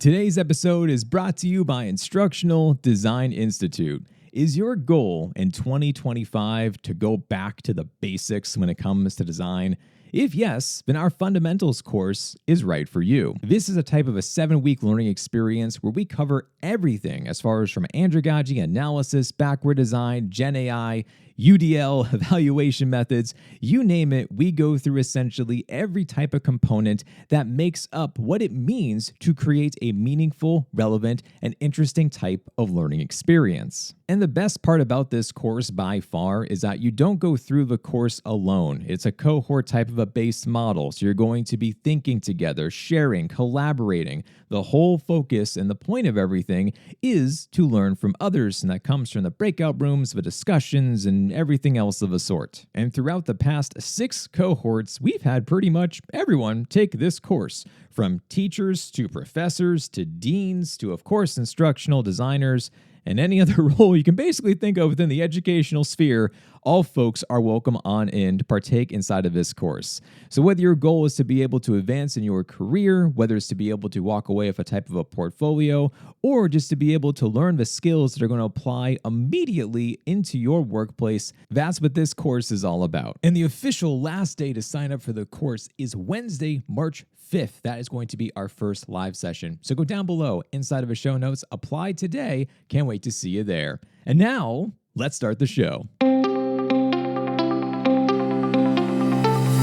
Today's episode is brought to you by Instructional Design Institute. Is your goal in 2025 to go back to the basics when it comes to design? If yes, then our fundamentals course is right for you. This is a type of a 7-week learning experience where we cover everything as far as from andragogy analysis, backward design, Gen AI, UDL, evaluation methods, you name it, we go through essentially every type of component that makes up what it means to create a meaningful, relevant, and interesting type of learning experience. And the best part about this course by far is that you don't go through the course alone. It's a cohort type of a based model, so you're going to be thinking together, sharing, collaborating. The whole focus and the point of everything is to learn from others, and that comes from the breakout rooms, the discussions, and everything else of a sort. And throughout the past 6 cohorts, we've had pretty much everyone take this course, from teachers to professors to deans to, of course, instructional designers, and any other role you can basically think of within the educational sphere. All folks are welcome on in to partake inside of this course. So whether your goal is to be able to advance in your career, whether it's to be able to walk away with a type of a portfolio, or just to be able to learn the skills that are going to apply immediately into your workplace, that's what this course is all about. And the official last day to sign up for the course is Wednesday, March 5th. That is going to be our first live session. So go down below inside of the show notes, apply today. Can't wait to see you there. And now, let's start the show.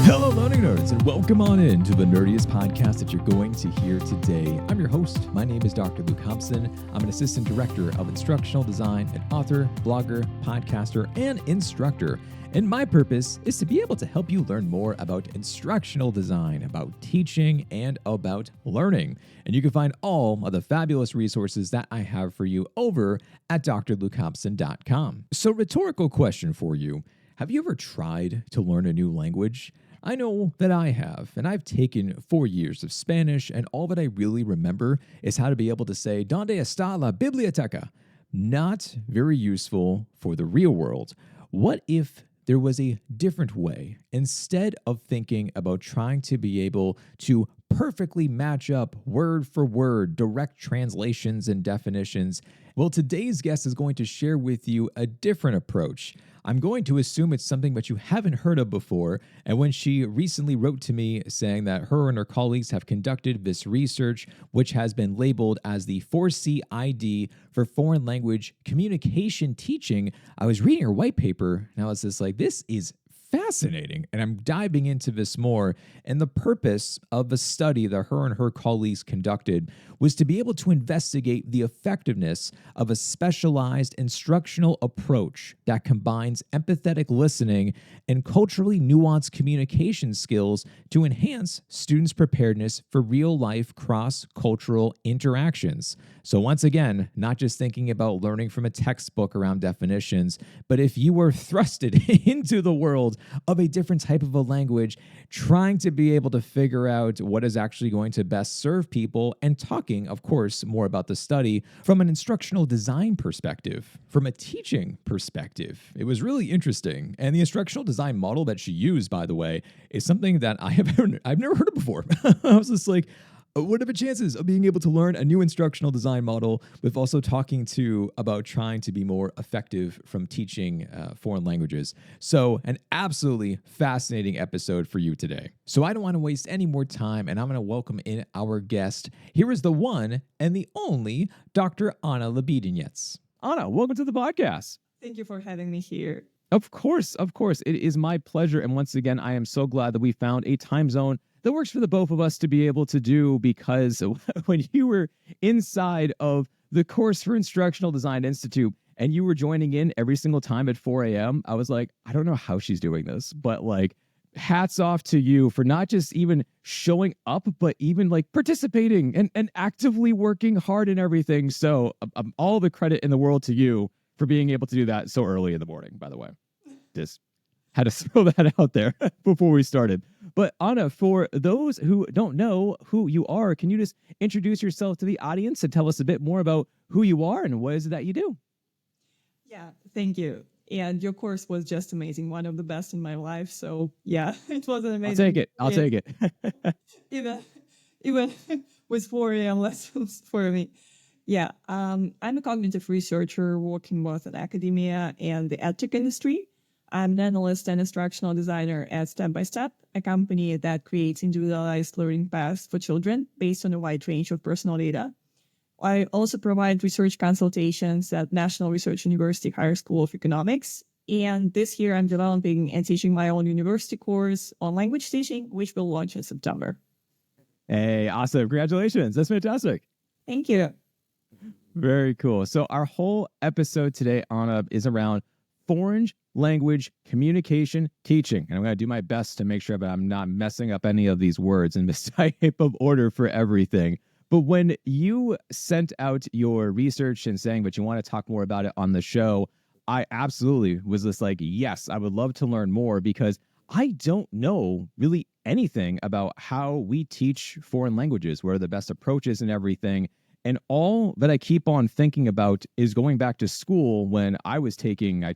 Hello, learning nerds, and welcome on in to the nerdiest podcast that you're going to hear today. I'm your host. My name is Dr. Luke Hobson. I'm an assistant director of instructional design, an author, blogger, podcaster, and instructor. And my purpose is to be able to help you learn more about instructional design, about teaching, and about learning. And you can find all of the fabulous resources that I have for you over at drlukehobson.com. So, rhetorical question for you. Have you ever tried to learn a new language? I know that I have, and I've taken 4 years of Spanish, and all that I really remember is how to be able to say, "Donde está la biblioteca?" Not very useful for the real world. What if there was a different way? Instead of thinking about trying to be able to perfectly match up word for word, direct translations and definitions, well, today's guest is going to share with you a different approach. I'm going to assume it's something that you haven't heard of before, and when she recently wrote to me saying that her and her colleagues have conducted this research, which has been labeled as the 4C ID for foreign language communication teaching, I was reading her white paper, and I was just like, this is fascinating. And I'm diving into this more. And the purpose of the study that her and her colleagues conducted was to be able to investigate the effectiveness of a specialized instructional approach that combines empathetic listening and culturally nuanced communication skills to enhance students' preparedness for real-life cross-cultural interactions. So once again, not just thinking about learning from a textbook around definitions, but if you were thrusted into the world of a different type of a language, trying to be able to figure out what is actually going to best serve people, and talking, of course, more about the study from an instructional design perspective, from a teaching perspective. It was really interesting. And the instructional design model that she used, by the way, is something that I've never heard of before. I was just like, what are the chances of being able to learn a new instructional design model with also talking to about trying to be more effective from teaching foreign languages? So an absolutely fascinating episode for you today. So I don't want to waste any more time, and I'm going to welcome in our guest. Here is the one and the only Dr. Anna Lebedinets. Anna, welcome to the podcast. Thank you for having me here. Of course. It is my pleasure. And once again, I am so glad that we found a time zone that works for the both of us to be able to do, because when you were inside of the course for Instructional Design Institute and you were joining in every single time at 4 a.m., I was like, I don't know how she's doing this, but like, hats off to you for not just even showing up, but even like participating and actively working hard and everything. So all the credit in the world to you for being able to do that so early in the morning, by the way. Just had to throw that out there before we started. But Anna, for those who don't know who you are, can you just introduce yourself to the audience and tell us a bit more about who you are and what is it that you do? Yeah, thank you. And your course was just amazing. One of the best in my life. So yeah, it was an amazing. I'll take it. Even with 4 a.m. lessons for me. Yeah, I'm a cognitive researcher working both in academia and the edtech industry. I'm an analyst and instructional designer at Step by Step, a company that creates individualized learning paths for children based on a wide range of personal data. I also provide research consultations at National Research University Higher School of Economics. And this year, I'm developing and teaching my own university course on language teaching, which will launch in September. Hey, awesome. Congratulations. That's fantastic. Thank you. Very cool. So our whole episode today, Anna, is around foreign language communication teaching. And I'm going to do my best to make sure that I'm not messing up any of these words in this type of order for everything. But when you sent out your research and saying that you want to talk more about it on the show, I absolutely was just like, yes, I would love to learn more, because I don't know really anything about how we teach foreign languages, what are the best approaches and everything. And all that I keep on thinking about is going back to school when I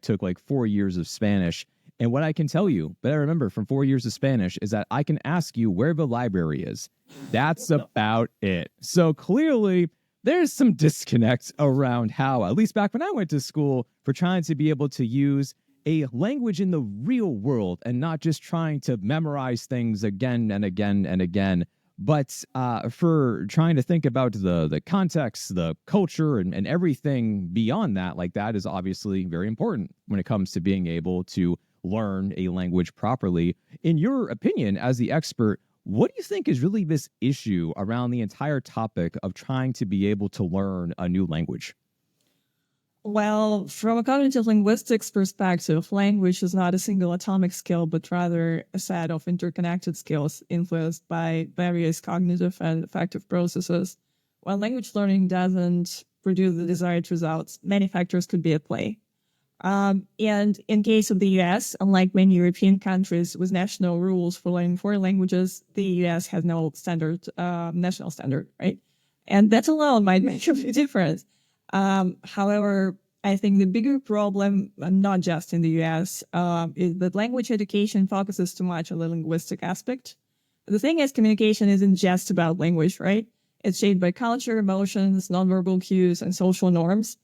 took like 4 years of Spanish. And what I can tell you, but I remember from 4 years of Spanish, is that I can ask you where the library is. That's about it. So clearly, there's some disconnect around how, at least back when I went to school, for trying to be able to use a language in the real world and not just trying to memorize things again and again and again, but for trying to think about the context, the culture, and everything beyond that. Like, that is obviously very important when it comes to being able to learn a language properly. In your opinion, as the expert, what do you think is really this issue around the entire topic of trying to be able to learn a new language? Well, from a cognitive linguistics perspective, language is not a single atomic skill, but rather a set of interconnected skills influenced by various cognitive and affective processes. While language learning doesn't produce the desired results, many factors could be at play. And in case of the US, unlike many European countries with national rules for learning foreign languages, the US has no national standard, right? And that alone might make a big difference. However, I think the bigger problem, not just in the US, is that language education focuses too much on the linguistic aspect. The thing is, communication isn't just about language, right? It's shaped by culture, emotions, nonverbal cues, and social norms.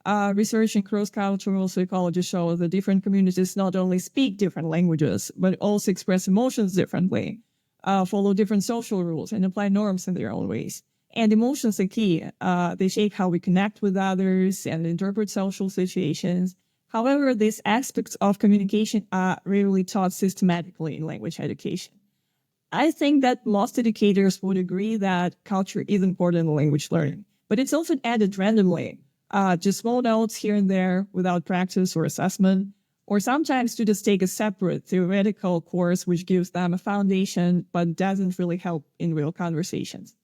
Research in cross-cultural psychology shows that different communities not only speak different languages, but also express emotions differently, follow different social rules, and apply norms in their own ways. And emotions are key. They shape how we connect with others and interpret social situations. However, these aspects of communication are rarely taught systematically in language education. I think that most educators would agree that culture is important in language learning, but it's often added randomly. Just small notes here and there without practice or assessment, or sometimes students take a separate theoretical course which gives them a foundation but doesn't really help in real conversations.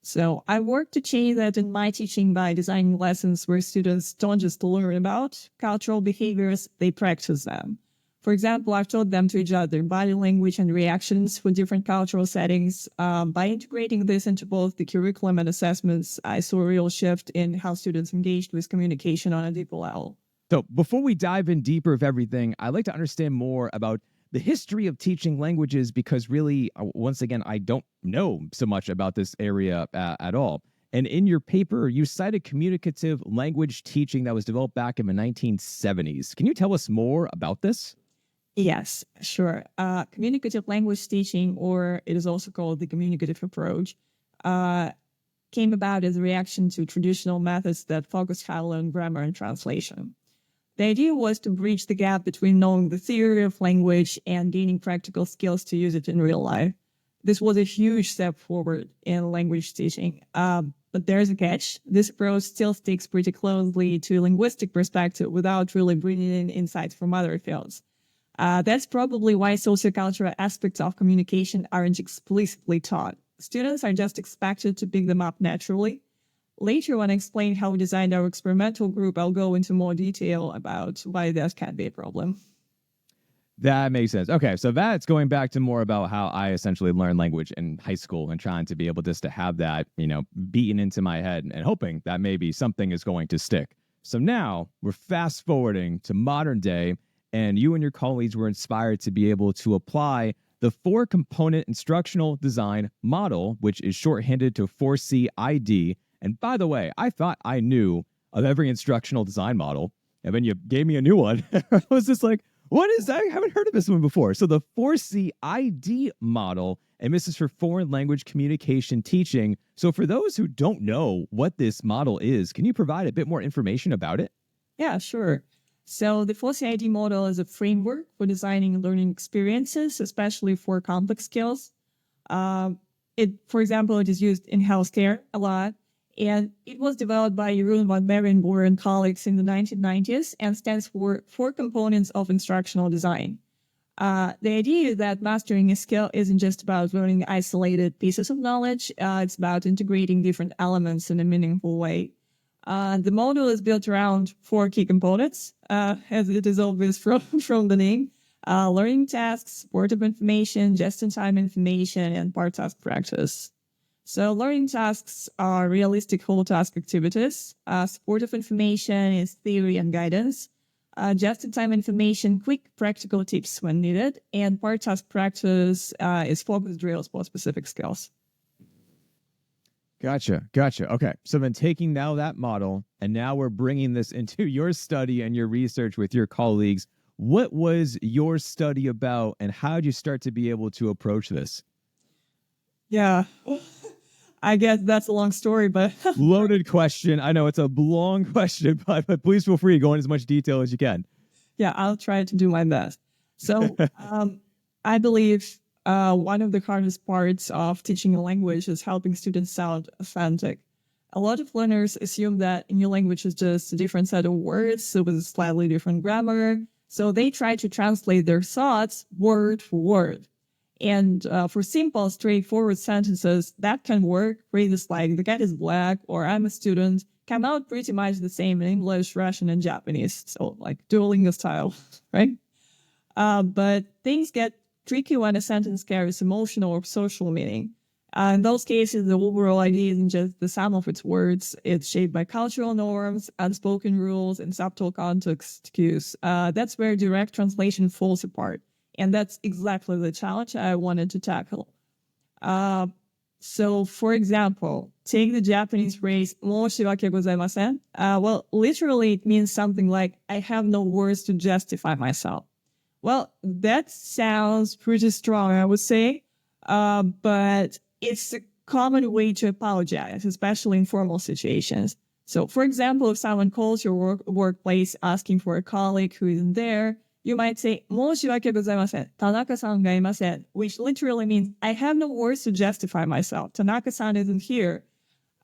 So I work to change that in my teaching by designing lessons where students don't just learn about cultural behaviors, they practice them. For example, I've taught them to adjust their body language and reactions for different cultural settings. By integrating this into both the curriculum and assessments, I saw a real shift in how students engaged with communication on a deeper level. So before we dive in deeper of everything, I'd like to understand more about the history of teaching languages, because really, once again, I don't know so much about this area at all. And in your paper, you cited communicative language teaching that was developed back in the 1970s. Can you tell us more about this? Yes, sure. Communicative language teaching, or it is also called the communicative approach, came about as a reaction to traditional methods that focused highly on grammar and translation. The idea was to bridge the gap between knowing the theory of language and gaining practical skills to use it in real life. This was a huge step forward in language teaching. But there's a catch. This approach still sticks pretty closely to a linguistic perspective without really bringing in insights from other fields. That's probably why sociocultural aspects of communication aren't explicitly taught. Students are just expected to pick them up naturally. Later, when I explain how we designed our experimental group, I'll go into more detail about why that can be a problem. That makes sense. Okay, so that's going back to more about how I essentially learned language in high school and trying to be able just to have that, beaten into my head and hoping that maybe something is going to stick. So now we're fast forwarding to modern day, and you and your colleagues were inspired to be able to apply the 4-component instructional design model, which is shorthanded to 4CID. And by the way, I thought I knew of every instructional design model, and then you gave me a new one. I was just like, what is that? I haven't heard of this one before. So the 4CID model, and this is for foreign language communication teaching. So for those who don't know what this model is, can you provide a bit more information about it? Yeah, sure. So the 4CID model is a framework for designing learning experiences, especially for complex skills. For example, it is used in healthcare a lot, and it was developed by Jeroen van Merenboer and colleagues in the 1990s and stands for 4 components of instructional design. The idea is that mastering a skill isn't just about learning isolated pieces of knowledge. It's about integrating different elements in a meaningful way. The model is built around 4 key components, as it is obvious from the name. Learning tasks, supportive information, just-in-time information, and part-task practice. So learning tasks are realistic whole-task activities. Supportive information is theory and guidance. Just-in-time information, quick practical tips when needed. And part-task practice is focus drills for specific skills. Gotcha. Okay. So then taking now that model, and now we're bringing this into your study and your research with your colleagues. What was your study about, and how did you start to be able to approach this? Yeah, I guess that's a long story, but... Loaded question. I know it's a long question, but please feel free to go in as much detail as you can. Yeah, I'll try to do my best. So I believe one of the hardest parts of teaching a language is helping students sound authentic. A lot of learners assume that a new language is just a different set of words with a slightly different grammar. So they try to translate their thoughts word for word. And for simple, straightforward sentences, that can work. Phrases like, the cat is black, or I'm a student, come out pretty much the same in English, Russian, and Japanese. So like Duolingo style, right? But things get tricky when a sentence carries emotional or social meaning. In those cases, the overall idea isn't just the sum of its words. It's shaped by cultural norms, unspoken rules, and subtle context cues. That's where direct translation falls apart. And that's exactly the challenge I wanted to tackle. So, for example, take the Japanese phrase, "Moshiwake gozaimasen." Well, literally it means something like, I have no words to justify myself. Well, that sounds pretty strong, I would say, but it's a common way to apologize, especially in formal situations. So, for example, if someone calls your workplace asking for a colleague who isn't there, you might say, "Moshiwake gozaimasen, Tanaka-san ga imasen," which literally means, I have no words to justify myself. Tanaka-san isn't here.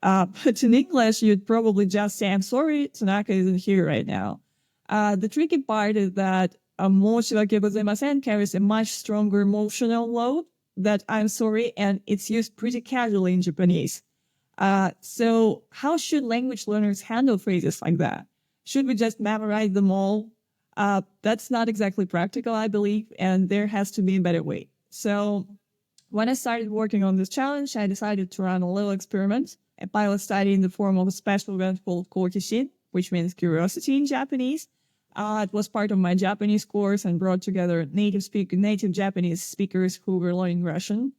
But in English, you'd probably just say, I'm sorry, Tanaka isn't here right now. The tricky part is that "Moshiwake gozaimasen" carries a much stronger emotional load that I'm sorry, and it's used pretty casually in Japanese. So how should language learners handle phrases like that? Should we just memorize them all? That's not exactly practical, I believe, and there has to be a better way. So when I started working on this challenge, I decided to run a little experiment, a pilot study in the form of a special event called Kokishin, which means curiosity in Japanese. It was part of my Japanese course and brought together native Japanese speakers who were learning Russian.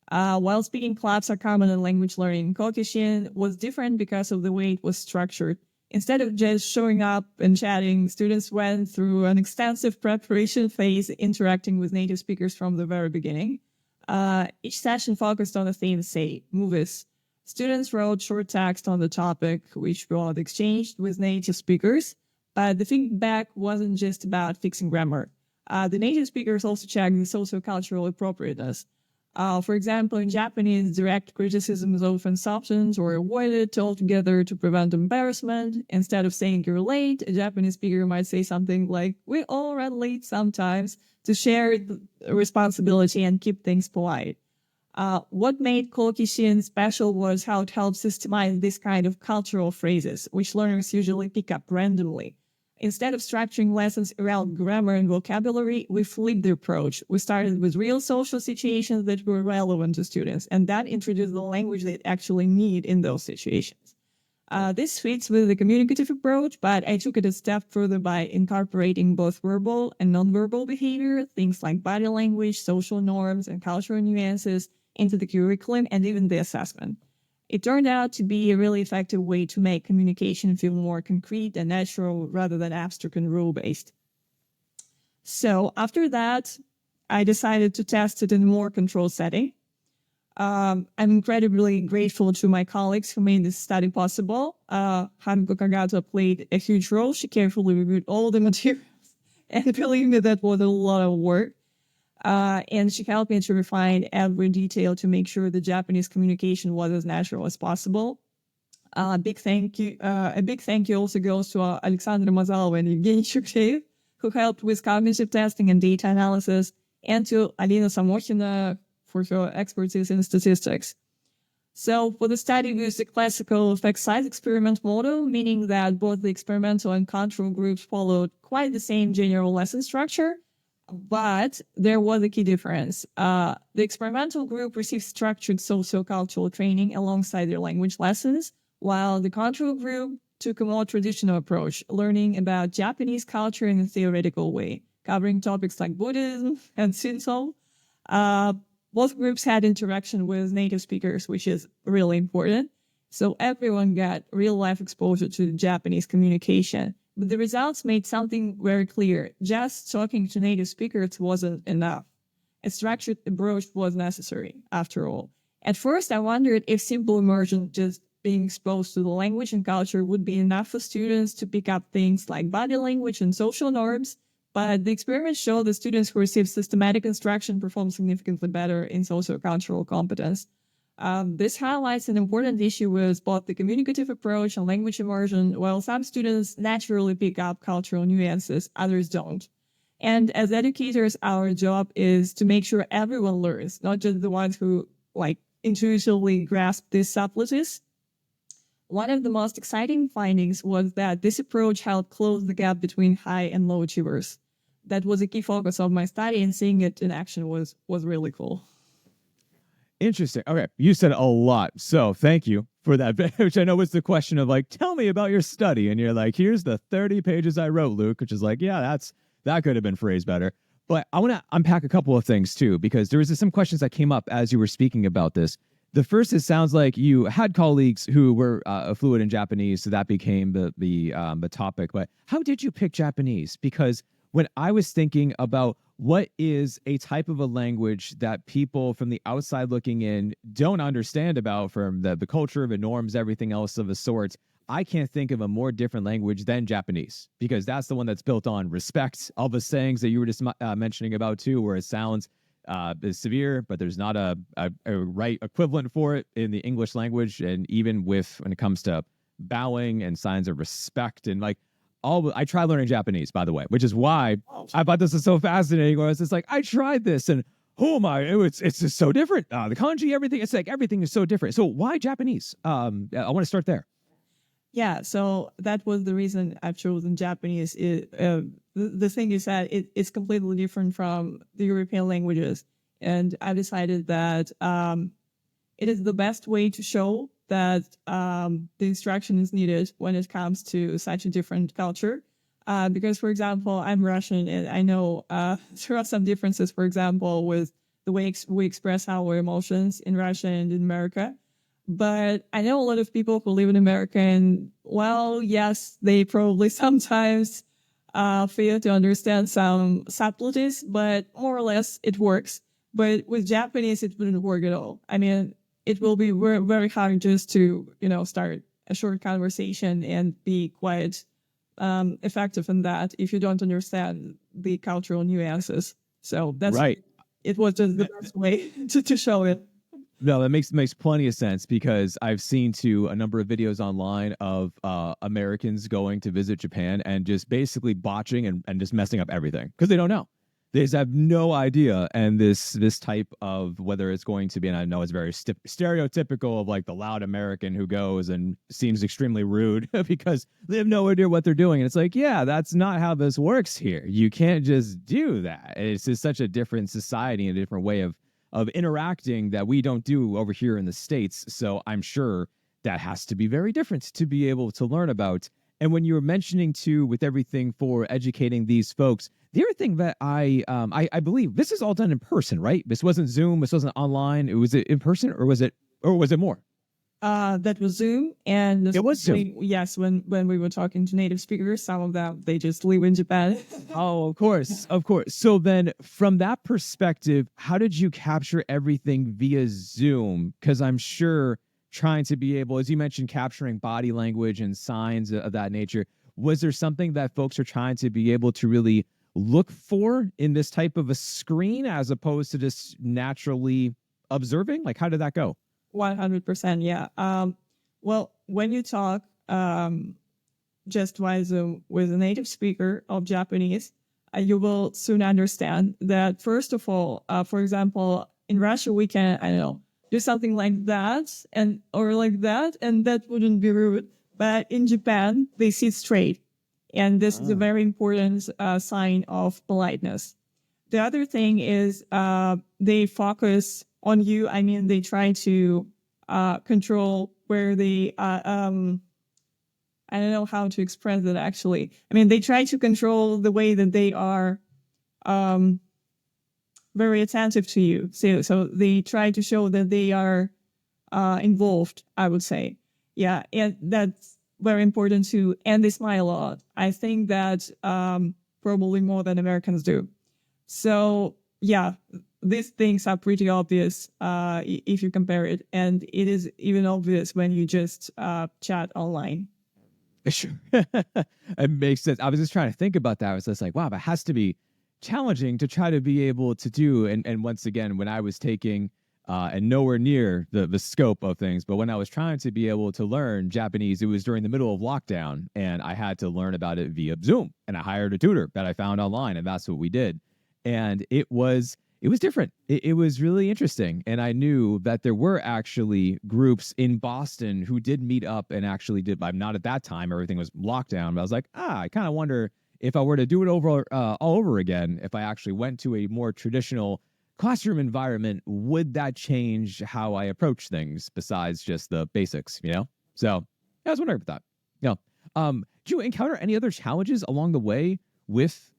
While speaking clubs are common in language learning, Kokishin was different because of the way it was structured. Instead of just showing up and chatting, students went through an extensive preparation phase, interacting with native speakers from the very beginning. Each session focused on a theme, say, movies. Students wrote short text on the topic, which was exchanged with native speakers. But the feedback wasn't just about fixing grammar. The native speakers also checked the sociocultural appropriateness. For example, in Japanese, direct criticism is often softened or avoided altogether to prevent embarrassment. Instead of saying you're late, a Japanese speaker might say something like, we all run late sometimes, to share the responsibility and keep things polite. What made Kokishin special was how it helped systemize this kind of cultural phrases, which learners usually pick up randomly. Instead of structuring lessons around grammar and vocabulary, we flipped the approach. We started with real social situations that were relevant to students, and that introduced the language they actually need in those situations. This fits with the communicative approach, but I took it a step further by incorporating both verbal and nonverbal behavior, things like body language, social norms, and cultural nuances, into the curriculum and even the assessment. It turned out to be a really effective way to make communication feel more concrete and natural rather than abstract and rule-based. So after that, I decided to test it in a more controlled setting. I'm incredibly grateful to my colleagues who made this study possible. Haruko Kagato played a huge role. She carefully reviewed all the materials. And believe me, that was a lot of work. And she helped me to refine every detail to make sure the Japanese communication was as natural as possible. A big thank you also goes to Alexandra Mazalova and Evgeny Shuksev, who helped with cognitive testing and data analysis, and to Alina Samokhina for her expertise in statistics. So for the study, we used a classical effect size experiment model, meaning that both the experimental and control groups followed quite the same general lesson structure, but there was a key difference. The experimental group received structured sociocultural training alongside their language lessons, while the control group took a more traditional approach, learning about Japanese culture in a theoretical way, covering topics like Buddhism and Shinto. Both groups had interaction with native speakers, which is really important. So everyone got real-life exposure to Japanese communication. But the results made something very clear. Just talking to native speakers wasn't enough. A structured approach was necessary, after all. At first, I wondered if simple immersion, just being exposed to the language and culture, would be enough for students to pick up things like body language and social norms. But the experiment showed that students who received systematic instruction performed significantly better in sociocultural competence. This highlights an important issue with both the communicative approach and language immersion. While some students naturally pick up cultural nuances, others don't. And as educators, our job is to make sure everyone learns, not just the ones who intuitively grasp these subtleties. One of the most exciting findings was that this approach helped close the gap between high and low achievers. That was a key focus of my study, and seeing it in action was really cool. Interesting. Okay, you said a lot, so thank you for that, which I know was the question of tell me about your study, and you're like, here's the 30 pages I wrote, Luke, which is that could have been phrased better. But I want to unpack a couple of things too, because there was some questions that came up as you were speaking about this. The first, it sounds like you had colleagues who were fluent in Japanese, so that became the topic. But how did you pick Japanese? Because when I was thinking about what is a type of a language that people from the outside looking in don't understand about, from the culture, the norms, everything else of the sort, I can't think of a more different language than Japanese, because that's the one that's built on respect. All the sayings that you were just mentioning about too, where it sounds is severe, but there's not a right equivalent for it in the English language. And even when it comes to bowing and signs of respect and I tried learning Japanese, by the way, which is why I thought this is so fascinating. Where it's just I tried this and it's just so different. The kanji, everything, it's everything is so different. So why Japanese? I want to start there. Yeah, so that was the reason I've chosen Japanese. The thing you said, it's completely different from the European languages. And I decided that it is the best way to show that the instruction is needed when it comes to such a different culture. Because, for example, I'm Russian, and I know there are some differences, for example, with the way we express our emotions in Russia and in America. But I know a lot of people who live in America, and, well, yes, they probably sometimes fail to understand some subtleties, but more or less it works. But with Japanese, it wouldn't work at all. I mean, it will be very, very hard just to, start a short conversation and be quite effective in that if you don't understand the cultural nuances. So that's right. It was just the best way to show it. No, that makes plenty of sense, because I've seen a number of videos online of Americans going to visit Japan and just basically botching and just messing up everything because they don't know. They just have no idea. And this type of, whether it's going to be, and I know it's very stereotypical of the loud American who goes and seems extremely rude because they have no idea what they're doing. And it's yeah, that's not how this works here. You can't just do that. It's just such a different society and a different way of interacting that we don't do over here in the States. So I'm sure that has to be very different to be able to learn about. And when you were mentioning too, with everything for educating these folks, the other thing that I believe this is all done in person, right? This wasn't Zoom, this wasn't online. Was it in person, or was it more? That was Zoom, and It was Zoom. yes, when we were talking to native speakers, some of them they just live in Japan. Oh, of course, of course. So then, from that perspective, how did you capture everything via Zoom? Because I'm sure trying to be able, as you mentioned, capturing body language and signs of that nature. Was there something that folks are trying to be able to really look for in this type of a screen, as opposed to just naturally observing? Like, how did that go? 100%, yeah. Well, when you talk just via Zoom with a native speaker of Japanese, you will soon understand that, first of all, for example, in Russia, we can, I don't know, do something like that or like that, and that wouldn't be rude. But in Japan, they sit straight. And this is a very important sign of politeness. The other thing is they focus on you. I mean, they try to control where they, I don't know how to express it actually. I mean, they try to control the way that they are very attentive to you. So they try to show that they are involved, I would say. Yeah, and that's very important too. And they smile a lot. I think that probably more than Americans do. So yeah, these things are pretty obvious if you compare it. And it is even obvious when you just chat online. Sure. It makes sense. I was just trying to think about that. I was just like, wow, that has to be challenging to try to be able to do. And once again, when I was taking, and nowhere near the scope of things, but when I was trying to be able to learn Japanese, it was during the middle of lockdown, and I had to learn about it via Zoom. And I hired a tutor that I found online, and that's what we did. And it was different. It was really interesting. And I knew that there were actually groups in Boston who did meet up and actually did. I'm not at that time. Everything was locked down. But I was like, I kind of wonder if I were to do it all over again, if I actually went to a more traditional classroom environment, would that change how I approach things besides just the basics, So I was wondering about that. Did you encounter any other challenges along the way with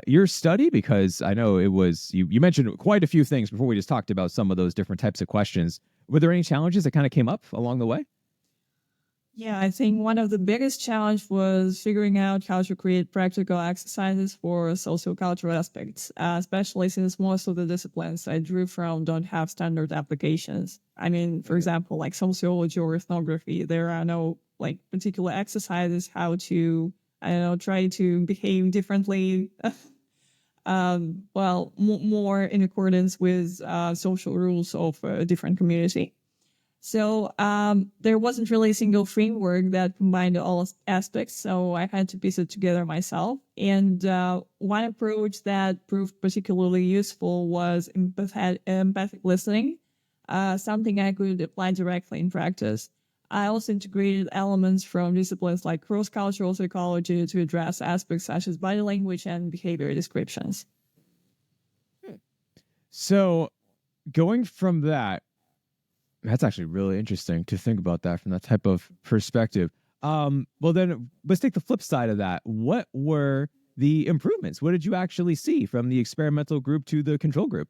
your study? Because I know it was, you mentioned quite a few things before we just talked about some of those different types of questions. Were there any challenges that kind of came up along the way? Yeah, I think one of the biggest challenge was figuring out how to create practical exercises for sociocultural aspects, especially since most of the disciplines I drew from don't have standard applications. I mean, for example, like sociology or ethnography, there are no like particular exercises how to, I don't know, try to behave differently. More in accordance with social rules of a different community. So there wasn't really a single framework that combined all aspects, so I had to piece it together myself. And one approach that proved particularly useful was empathic listening, something I could apply directly in practice. I also integrated elements from disciplines like cross-cultural psychology to address aspects such as body language and behavior descriptions. So going from that's actually really interesting to think about that from that type of perspective. Well, then let's take the flip side of that. What were the improvements? What did you actually see from the experimental group to the control group?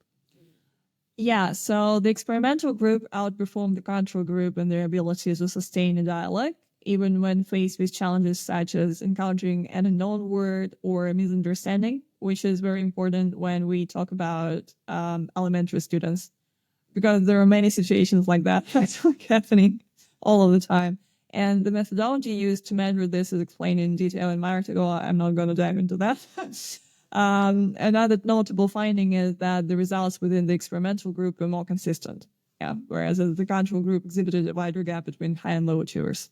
Yeah, so the experimental group outperformed the control group in their ability to sustain a dialogue, even when faced with challenges such as encountering an unknown word or a misunderstanding, which is very important when we talk about elementary students, because there are many situations like that that's happening all of the time. And the methodology used to measure this is explained in detail in my article. I'm not going to dive into that. Another notable finding is that the results within the experimental group were more consistent, whereas the control group exhibited a wider gap between high and low achievers.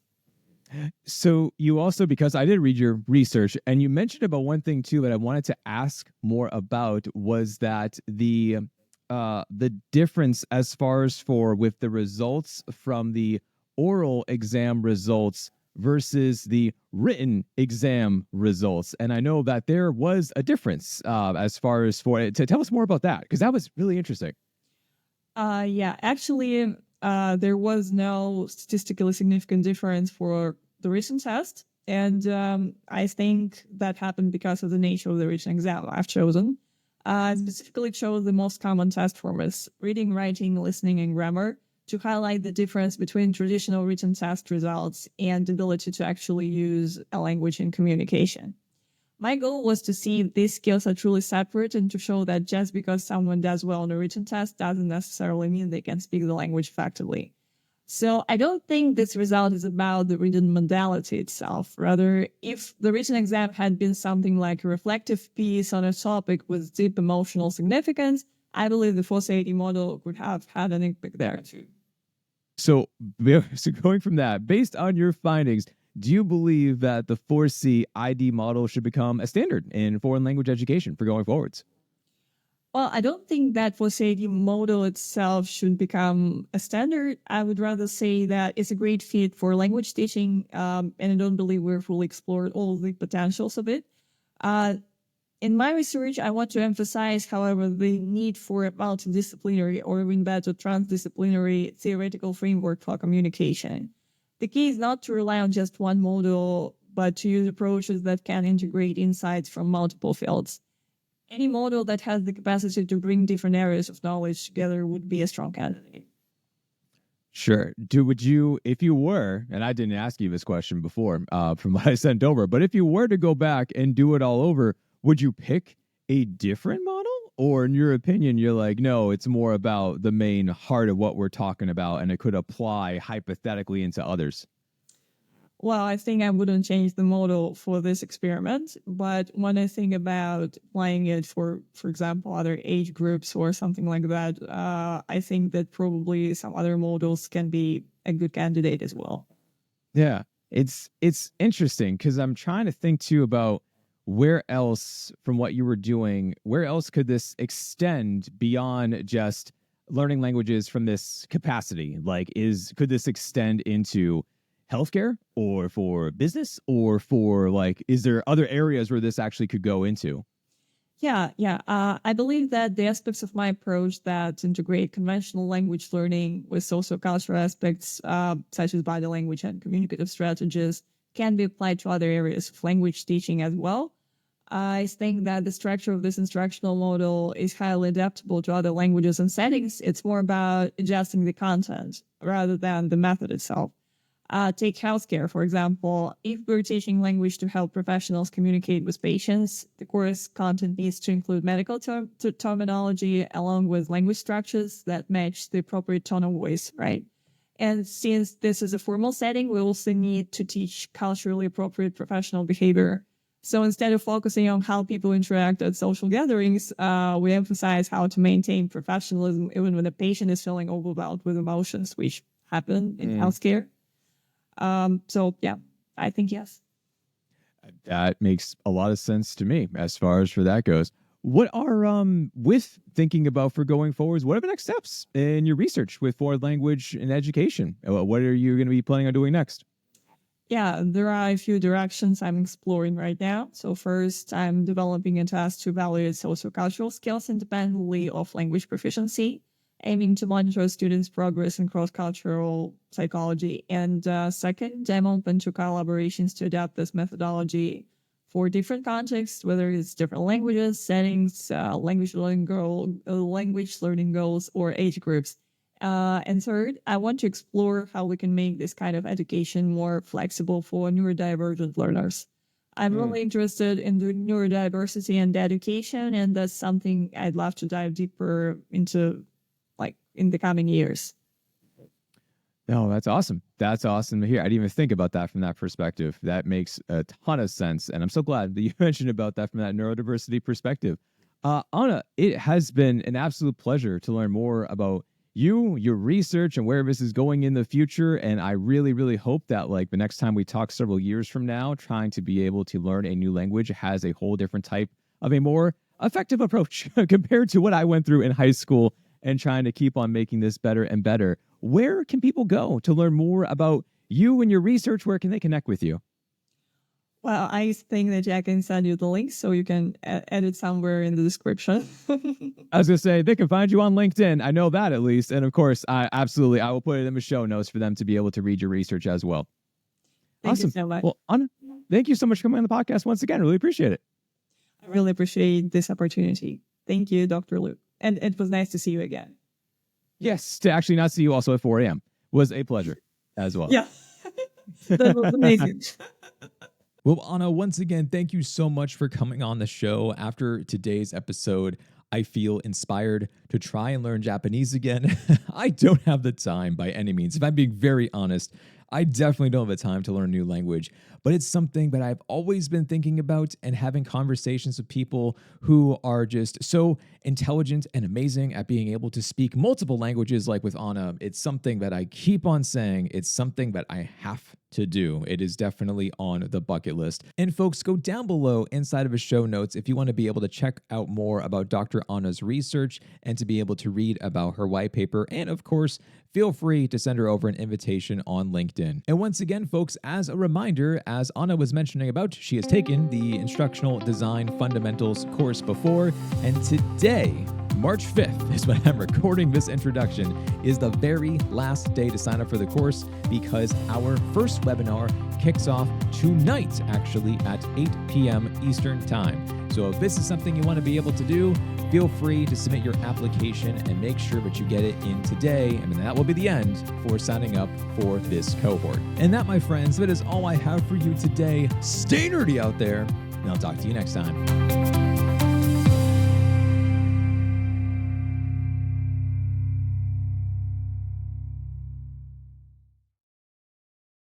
So you also, because I did read your research, and you mentioned about one thing too that I wanted to ask more about, was that the difference as far as with the results from the oral exam results versus the written exam results. And I know that there was a difference as far as to tell us more about that, because that was really interesting. Actually, there was no statistically significant difference for the written test. And I think that happened because of the nature of the written exam I've chosen. I specifically chose the most common test formats: reading, writing, listening, and grammar, to highlight the difference between traditional written test results and the ability to actually use a language in communication. My goal was to see if these skills are truly separate and to show that just because someone does well on a written test doesn't necessarily mean they can speak the language effectively. So I don't think this result is about the written modality itself. Rather, if the written exam had been something like a reflective piece on a topic with deep emotional significance, I believe the 480 model could have had an impact there too. So going from that, based on your findings, do you believe that the 4C ID model should become a standard in foreign language education for going forwards? Well, I don't think that 480 model itself should become a standard. I would rather say that it's a great fit for language teaching, and I don't believe we've fully explored all the potentials of it. In my research, I want to emphasize, however, the need for a multidisciplinary or even better transdisciplinary theoretical framework for communication. The key is not to rely on just one model, but to use approaches that can integrate insights from multiple fields. Any model that has the capacity to bring different areas of knowledge together would be a strong candidate. Sure. Would you, if you were, and I didn't ask you this question before from what I sent over, but if you were to go back and do it all over, would you pick a different model? Or in your opinion, you're like, no, it's more about the main heart of what we're talking about, and it could apply hypothetically into others? Well, I think I wouldn't change the model for this experiment, but when I think about applying it for example, other age groups or something like that, I think that probably some other models can be a good candidate as well. Yeah, it's interesting because I'm trying to think too about where else from what you were doing, where else could this extend beyond just learning languages from this capacity? Like, could this extend into healthcare or for business or for like, is there other areas where this actually could go into? Yeah. I believe that the aspects of my approach that integrate conventional language learning with sociocultural aspects, such as body language and communicative strategies, can be applied to other areas of language teaching as well. I think that the structure of this instructional model is highly adaptable to other languages and settings. It's more about adjusting the content rather than the method itself. Take healthcare, for example. If we're teaching language to help professionals communicate with patients, the course content needs to include medical terminology along with language structures that match the appropriate tone of voice, right? And since this is a formal setting, we also need to teach culturally appropriate professional behavior. So instead of focusing on how people interact at social gatherings, we emphasize how to maintain professionalism even when the patient is feeling overwhelmed with emotions, which happen in healthcare. So yeah, I think yes. That makes a lot of sense to me as far as for that goes. What are with thinking about for going forwards, what are the next steps in your research with foreign language and education? What are you going to be planning on doing next? Yeah, there are a few directions I'm exploring right now. So first, I'm developing a test to evaluate sociocultural skills independently of language proficiency, aiming to monitor students' progress in cross-cultural psychology. And second, I'm open to collaborations to adapt this methodology for different contexts, whether it's different languages, settings, language learning goals, or age groups. And third, I want to explore how we can make this kind of education more flexible for neurodivergent learners. I'm really interested in the neurodiversity and education, and that's something I'd love to dive deeper into, like in the coming years. No, that's awesome. That's awesome to hear. I didn't even think about that from that perspective. That makes a ton of sense. And I'm so glad that you mentioned about that from that neurodiversity perspective. Anna, it has been an absolute pleasure to learn more about you, your research, and where this is going in the future. And I really, really hope that like the next time we talk several years from now, trying to be able to learn a new language has a whole different type of a more effective approach compared to what I went through in high school and trying to keep on making this better and better. Where can people go to learn more about you and your research? Where can they connect with you? Well, I think that I can send you the link so you can add it somewhere in the description. I was going to say, they can find you on LinkedIn. I know that at least. And of course, I will put it in the show notes for them to be able to read your research as well. Thank Awesome. you so much. Well, Anna, thank you so much for coming on the podcast once again. Really appreciate it. I really appreciate this opportunity. Thank you, Dr. Luke. And it was nice to see you again. Yes, to actually not see you also at 4 a.m. was a pleasure as well. Yeah, that was amazing. Well, Anna, once again, thank you so much for coming on the show. After today's episode, I feel inspired to try and learn Japanese again. I don't have the time by any means. If I'm being very honest, I definitely don't have the time to learn a new language, but it's something that I've always been thinking about, and having conversations with people who are just so intelligent and amazing at being able to speak multiple languages like with Anna. It's something that I keep on saying. It's something that I have to do. It is definitely on the bucket list. And folks, go down below inside of his show notes if you want to be able to check out more about Dr. Anna's research and to be able to read about her white paper. And of course, feel free to send her over an invitation on LinkedIn. And once again, folks, as a reminder, as Anna was mentioning about, she has taken the Instructional Design Fundamentals course before, and today, March 5th is when I'm recording this introduction, is the very last day to sign up for the course, because our first webinar kicks off tonight, actually at 8 p.m. Eastern Time. So if this is something you want to be able to do, feel free to submit your application and make sure that you get it in today. And that will be the end for signing up for this cohort. And that, my friends, that is all I have for you today. Stay nerdy out there, and I'll talk to you next time.